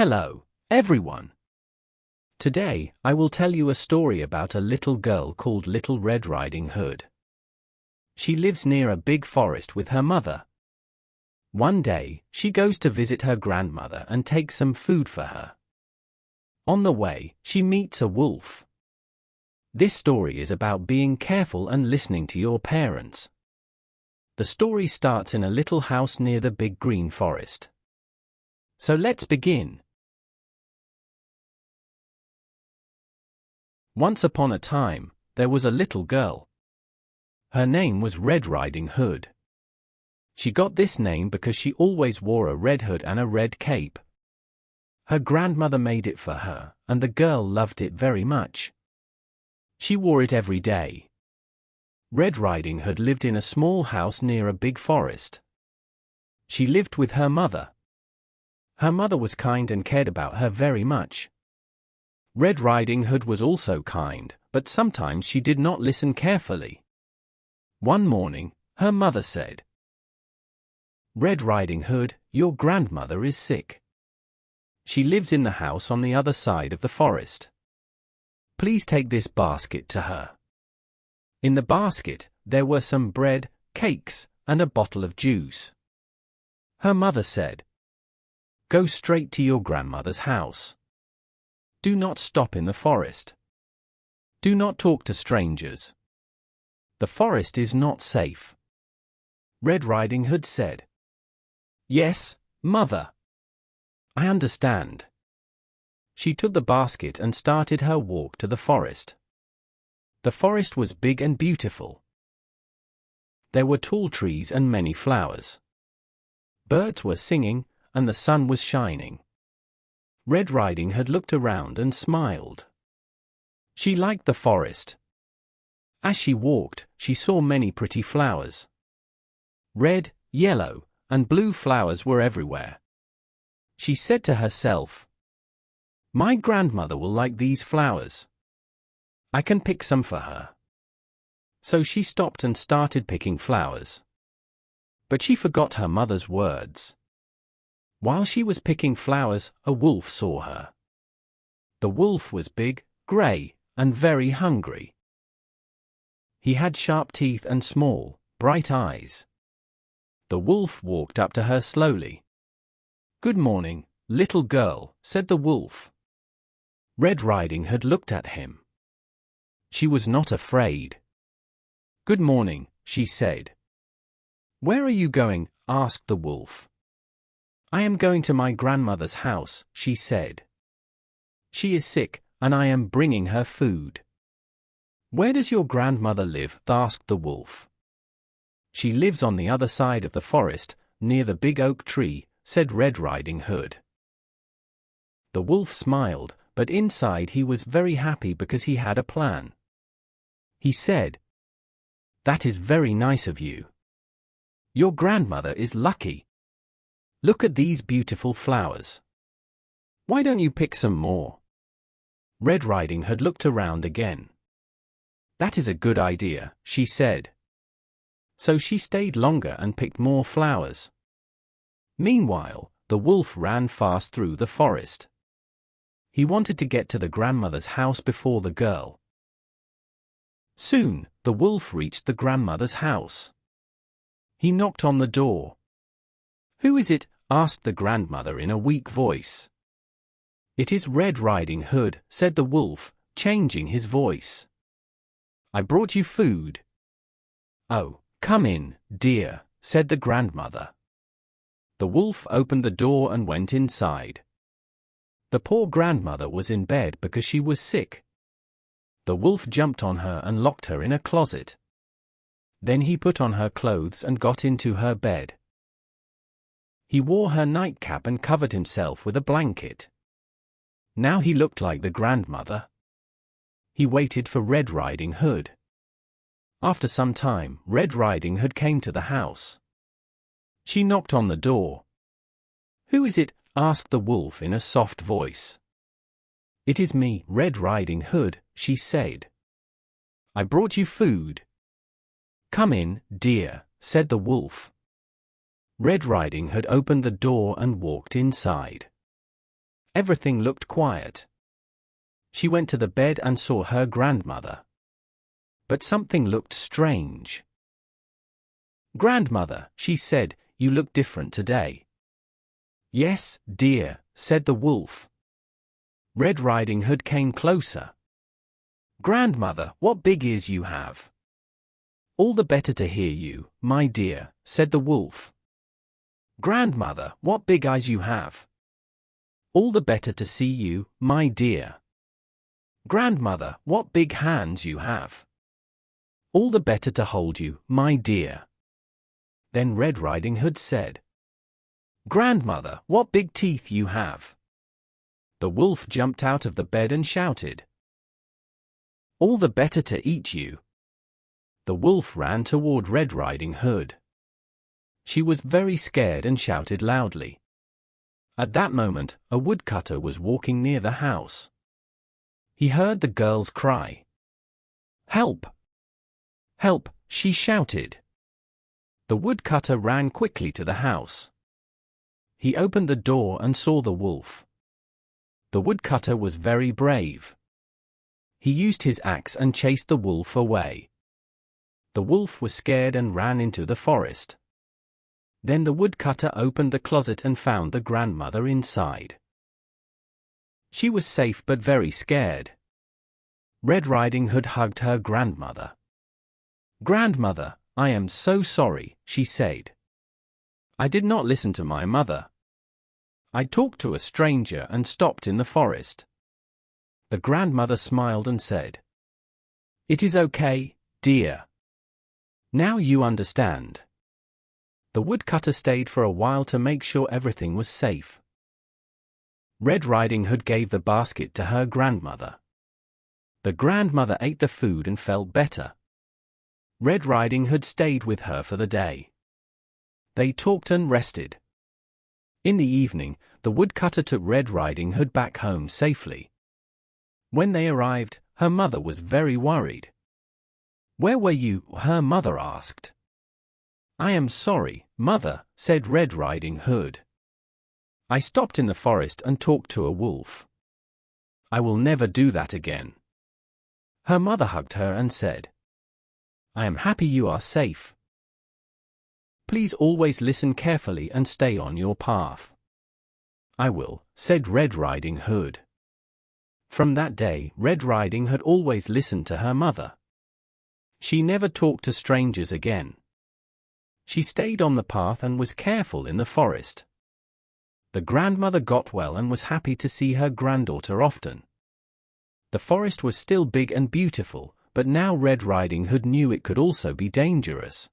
Hello, everyone. Today, I will tell you a story about a little girl called Little Red Riding Hood. She lives near a big forest with her mother. One day, she goes to visit her grandmother and takes some food for her. On the way, she meets a wolf. This story is about being careful and listening to your parents. The story starts in a little house near the big green forest. So let's begin. Once upon a time, there was a little girl. Her name was Red Riding Hood. She got this name because she always wore a red hood and a red cape. Her grandmother made it for her, and the girl loved it very much. She wore it every day. Red Riding Hood lived in a small house near a big forest. She lived with her mother. Her mother was kind and cared about her very much. Red Riding Hood was also kind, but sometimes she did not listen carefully. One morning, her mother said, "Red Riding Hood, your grandmother is sick. She lives in the house on the other side of the forest. Please take this basket to her." In the basket, there were some bread, cakes, and a bottle of juice. Her mother said, "Go straight to your grandmother's house. Do not stop in the forest. Do not talk to strangers. The forest is not safe." Red Riding Hood said, "Yes, mother. I understand." She took the basket and started her walk to the forest. The forest was big and beautiful. There were tall trees and many flowers. Birds were singing, and the sun was shining. Red Riding Hood looked around and smiled. She liked the forest. As she walked, she saw many pretty flowers. Red, yellow, and blue flowers were everywhere. She said to herself, "My grandmother will like these flowers. I can pick some for her." So she stopped and started picking flowers. But she forgot her mother's words. While she was picking flowers, a wolf saw her. The wolf was big, gray, and very hungry. He had sharp teeth and small, bright eyes. The wolf walked up to her slowly. "Good morning, little girl," said the wolf. Red Riding Hood looked at him. She was not afraid. "Good morning," she said. "Where are you going?" asked the wolf. "I am going to my grandmother's house," she said. "She is sick, and I am bringing her food." "Where does your grandmother live?" asked the wolf. "She lives on the other side of the forest, near the big oak tree," said Red Riding Hood. The wolf smiled, but inside he was very happy because he had a plan. He said, "That is very nice of you. Your grandmother is lucky. Look at these beautiful flowers. Why don't you pick some more?" Red Riding Hood looked around again. "That is a good idea," she said. So she stayed longer and picked more flowers. Meanwhile, the wolf ran fast through the forest. He wanted to get to the grandmother's house before the girl. Soon, the wolf reached the grandmother's house. He knocked on the door. "Who is it?" asked the grandmother in a weak voice. "It is Red Riding Hood," said the wolf, changing his voice. "I brought you food." "Oh, come in, dear," said the grandmother. The wolf opened the door and went inside. The poor grandmother was in bed because she was sick. The wolf jumped on her and locked her in a closet. Then he put on her clothes and got into her bed. He wore her nightcap and covered himself with a blanket. Now he looked like the grandmother. He waited for Red Riding Hood. After some time, Red Riding Hood came to the house. She knocked on the door. "Who is it?" asked the wolf in a soft voice. "It is me, Red Riding Hood," she said. "I brought you food." "Come in, dear," said the wolf. Red Riding Hood opened the door and walked inside. Everything looked quiet. She went to the bed and saw her grandmother. But something looked strange. "Grandmother," she said, "you look different today." "Yes, dear," said the wolf. Red Riding Hood came closer. "Grandmother, what big ears you have." "All the better to hear you, my dear," said the wolf. "Grandmother, what big eyes you have." "All the better to see you, my dear." "Grandmother, what big hands you have." "All the better to hold you, my dear." Then Red Riding Hood said, "Grandmother, what big teeth you have." The wolf jumped out of the bed and shouted, "All the better to eat you." The wolf ran toward Red Riding Hood. She was very scared and shouted loudly. At that moment, a woodcutter was walking near the house. He heard the girl's cry. "Help! Help!" she shouted. The woodcutter ran quickly to the house. He opened the door and saw the wolf. The woodcutter was very brave. He used his axe and chased the wolf away. The wolf was scared and ran into the forest. Then the woodcutter opened the closet and found the grandmother inside. She was safe but very scared. Red Riding Hood hugged her grandmother. "Grandmother, I am so sorry," she said. "I did not listen to my mother. I talked to a stranger and stopped in the forest." The grandmother smiled and said, "It is okay, dear. Now you understand." The woodcutter stayed for a while to make sure everything was safe. Red Riding Hood gave the basket to her grandmother. The grandmother ate the food and felt better. Red Riding Hood stayed with her for the day. They talked and rested. In the evening, the woodcutter took Red Riding Hood back home safely. When they arrived, her mother was very worried. "Where were you?" her mother asked. "I am sorry, mother," said Red Riding Hood. "I stopped in the forest and talked to a wolf. I will never do that again." Her mother hugged her and said, "I am happy you are safe. Please always listen carefully and stay on your path." "I will," said Red Riding Hood. From that day, Red Riding Hood always listened to her mother. She never talked to strangers again. She stayed on the path and was careful in the forest. The grandmother got well and was happy to see her granddaughter often. The forest was still big and beautiful, but now Red Riding Hood knew it could also be dangerous.